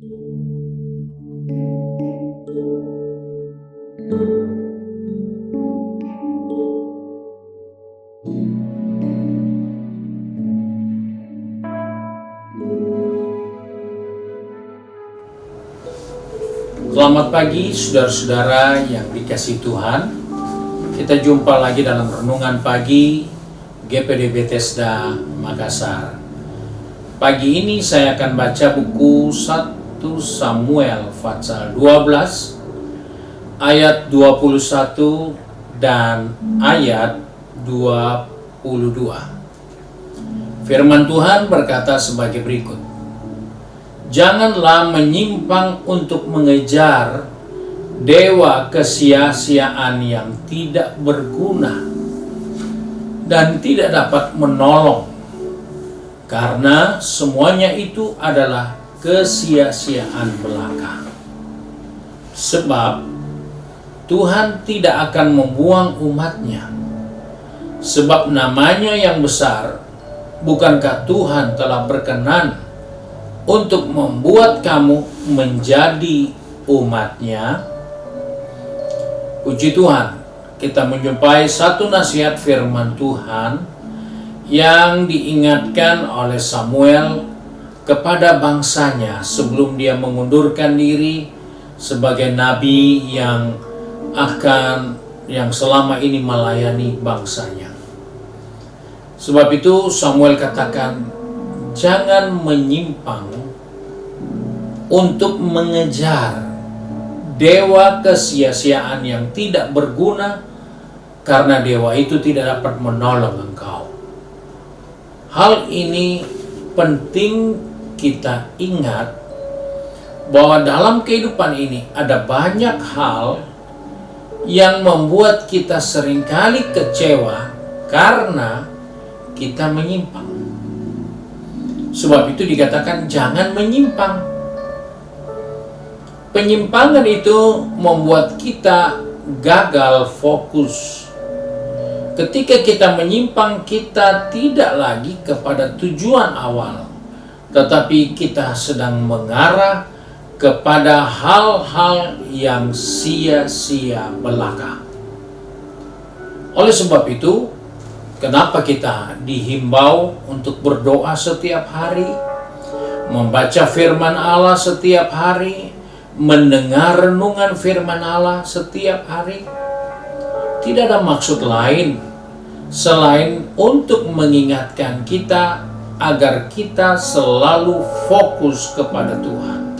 Selamat pagi saudara-saudara yang dikasihi Tuhan. Kita jumpa lagi dalam renungan pagi GPD Bethesda Makassar. Pagi ini saya akan baca buku 1 Samuel pasal 12 ayat 21 dan ayat 22. Firman Tuhan berkata sebagai berikut. Janganlah menyimpang untuk mengejar dewa kesia-siaan yang tidak berguna dan tidak dapat menolong, karena semuanya itu adalah kesia-siaan belaka. Sebab Tuhan tidak akan membuang umatnya, sebab namanya yang besar. Bukankah Tuhan telah berkenan untuk membuat kamu menjadi umatnya? Puji Tuhan, kita menjumpai satu nasihat firman Tuhan yang diingatkan oleh Samuel kepada bangsanya sebelum dia mengundurkan diri sebagai nabi yang selama ini melayani bangsanya. Sebab itu Samuel katakan, jangan menyimpang untuk mengejar dewa kesia-siaan yang tidak berguna, karena dewa itu tidak dapat menolong engkau. Hal ini penting kita ingat, bahwa dalam kehidupan ini ada banyak hal yang membuat kita seringkali kecewa karena kita menyimpang. Sebab itu dikatakan jangan menyimpang. Penyimpangan itu membuat kita gagal fokus. Ketika kita menyimpang, kita tidak lagi kepada tujuan awal, tetapi kita sedang mengarah kepada hal-hal yang sia-sia belaka. Oleh sebab itu, kenapa kita dihimbau untuk berdoa setiap hari, membaca firman Allah setiap hari, mendengar renungan firman Allah setiap hari? Tidak ada maksud lain selain untuk mengingatkan kita agar kita selalu fokus kepada Tuhan.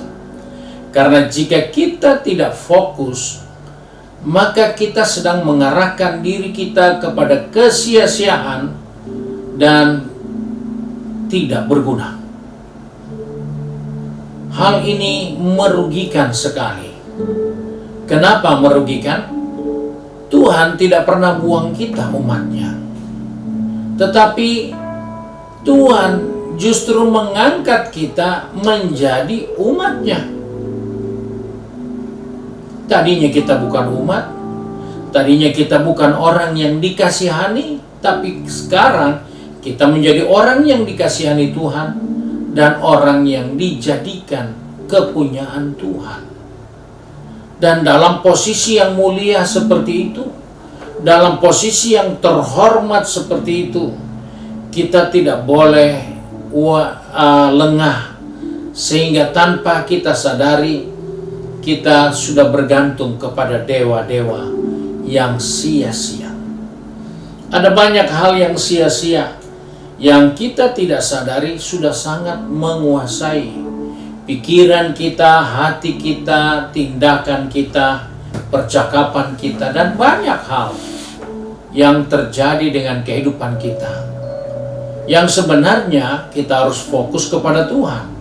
Karena jika kita tidak fokus, maka kita sedang mengarahkan diri kita kepada kesia-siaan dan tidak berguna. Hal ini merugikan sekali. Kenapa merugikan? Tuhan tidak pernah buang kita umatnya, tetapi Tuhan justru mengangkat kita menjadi umatnya. Tadinya kita bukan umat, tadinya kita bukan orang yang dikasihani, tapi sekarang kita menjadi orang yang dikasihani Tuhan dan orang yang dijadikan kepunyaan Tuhan. Dan dalam posisi yang mulia seperti itu, dalam posisi yang terhormat seperti itu, kita tidak boleh lengah, sehingga tanpa kita sadari kita sudah bergantung kepada dewa-dewa yang sia-sia. Ada banyak hal yang sia-sia yang kita tidak sadari sudah sangat menguasai pikiran kita, hati kita, tindakan kita, percakapan kita, dan banyak hal yang terjadi dengan kehidupan kita. Yang sebenarnya kita harus fokus kepada Tuhan.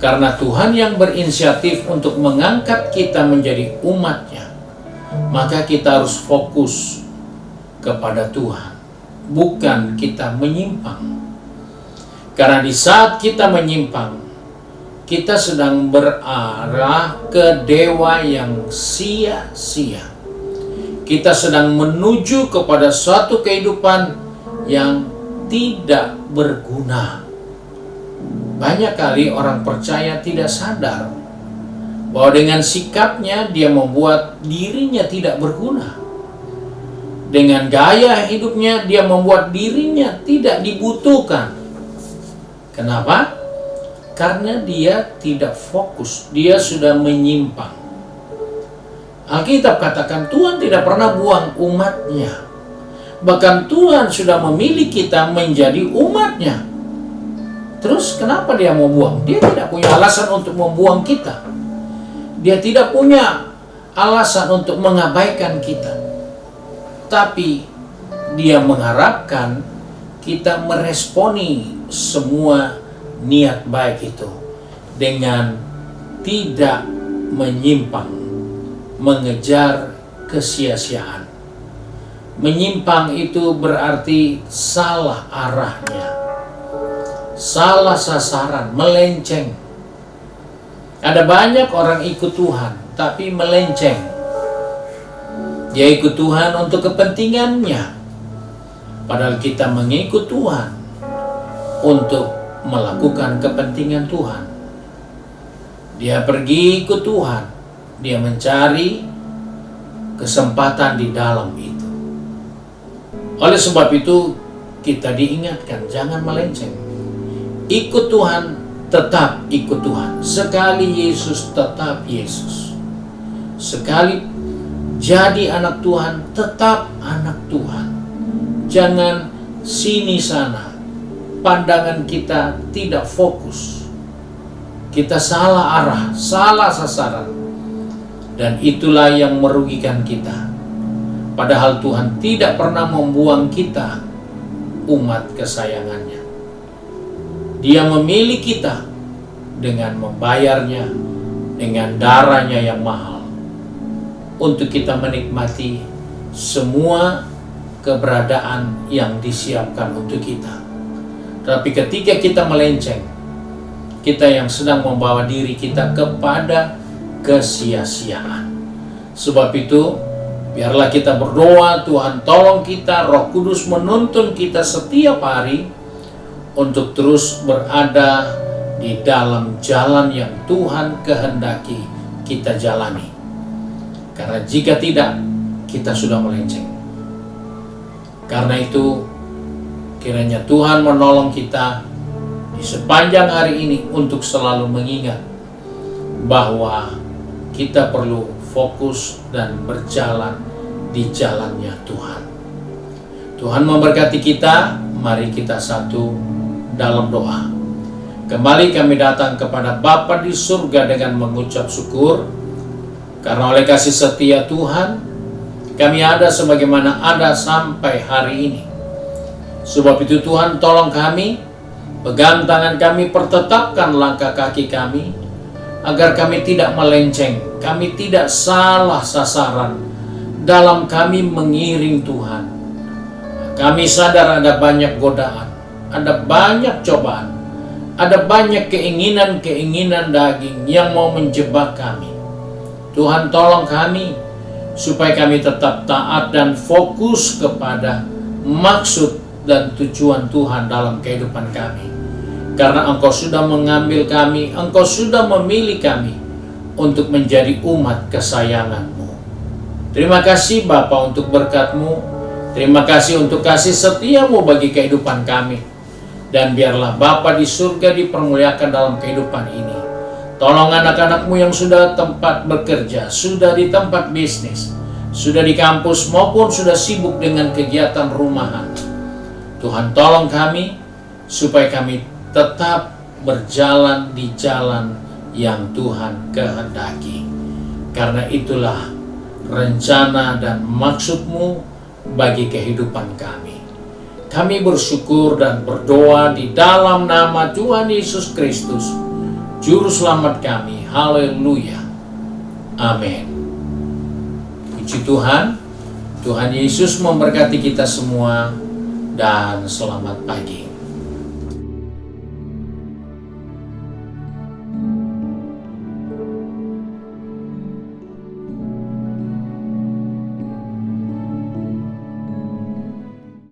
Karena Tuhan yang berinisiatif untuk mengangkat kita menjadi umatnya, maka kita harus fokus kepada Tuhan, bukan kita menyimpang. Karena di saat kita menyimpang, kita sedang berarah ke dewa yang sia-sia. Kita sedang menuju kepada suatu kehidupan yang tidak berguna. Banyak kali orang percaya tidak sadar bahwa dengan sikapnya dia membuat dirinya tidak berguna. Dengan gaya hidupnya dia membuat dirinya tidak dibutuhkan. Kenapa? Karena dia tidak fokus, dia sudah menyimpang. Alkitab katakan Tuhan tidak pernah buang umatnya. Bahkan Tuhan sudah memilih kita menjadi umatnya. Terus kenapa dia mau buang? Dia tidak punya alasan untuk membuang kita. Dia tidak punya alasan untuk mengabaikan kita. Tapi dia mengharapkan kita meresponi semua niat baik itu dengan tidak menyimpang, mengejar kesia-siaan. Menyimpang itu berarti salah arahnya, salah sasaran, melenceng. Ada banyak orang ikut Tuhan tapi melenceng. Dia ikut Tuhan untuk kepentingannya, padahal kita mengikut Tuhan untuk melakukan kepentingan Tuhan. Dia pergi ikut Tuhan, dia mencari kesempatan di dalam itu. Oleh sebab itu kita diingatkan jangan melenceng. Ikut Tuhan, tetap ikut Tuhan. Sekali Yesus, tetap Yesus. Sekali jadi anak Tuhan, tetap anak Tuhan. Jangan sini sana. Pandangan kita tidak fokus. Kita salah arah, salah sasaran. Dan itulah yang merugikan kita. Padahal Tuhan tidak pernah membuang kita, umat kesayangannya. Dia memilih kita dengan membayarnya, dengan darahnya yang mahal, untuk kita menikmati semua keberadaan yang disiapkan untuk kita. Tapi ketika kita melenceng, kita yang sedang membawa diri kita kepada kesia-siaan. Sebab itu, biarlah kita berdoa, Tuhan tolong kita, Roh Kudus menuntun kita setiap hari untuk terus berada di dalam jalan yang Tuhan kehendaki kita jalani. Karena jika tidak, kita sudah melenceng. Karena itu, kiranya Tuhan menolong kita di sepanjang hari ini untuk selalu mengingat bahwa kita perlu fokus dan berjalan di jalannya Tuhan. Tuhan memberkati kita. Mari kita satu dalam doa. Kembali kami datang kepada Bapa di surga dengan mengucap syukur, karena oleh kasih setia Tuhan, kami ada sebagaimana ada sampai hari ini. Sebab itu Tuhan tolong kami, pegang tangan kami, pertetapkan langkah kaki kami, agar kami tidak melenceng, kami tidak salah sasaran dalam kami mengiring Tuhan. Kami sadar ada banyak godaan, ada banyak cobaan, ada banyak keinginan-keinginan daging yang mau menjebak kami. Tuhan tolong kami supaya kami tetap taat dan fokus kepada maksud dan tujuan Tuhan dalam kehidupan kami. Karena Engkau sudah mengambil kami, Engkau sudah memilih kami untuk menjadi umat kesayangan-Mu. Terima kasih Bapa untuk berkat-Mu. Terima kasih untuk kasih setia-Mu bagi kehidupan kami. Dan biarlah Bapa di surga dipermuliakan dalam kehidupan ini. Tolong anak-anak-Mu yang sudah tempat bekerja, sudah di tempat bisnis, sudah di kampus maupun sudah sibuk dengan kegiatan rumahan. Tuhan tolong kami supaya kami tetap berjalan di jalan yang Tuhan kehendaki. Karena itulah rencana dan maksud-Mu bagi kehidupan kami. Kami bersyukur dan berdoa di dalam nama Tuhan Yesus Kristus, Juru Selamat kami. Haleluya. Amin. Puji Tuhan. Tuhan Yesus memberkati kita semua dan selamat pagi.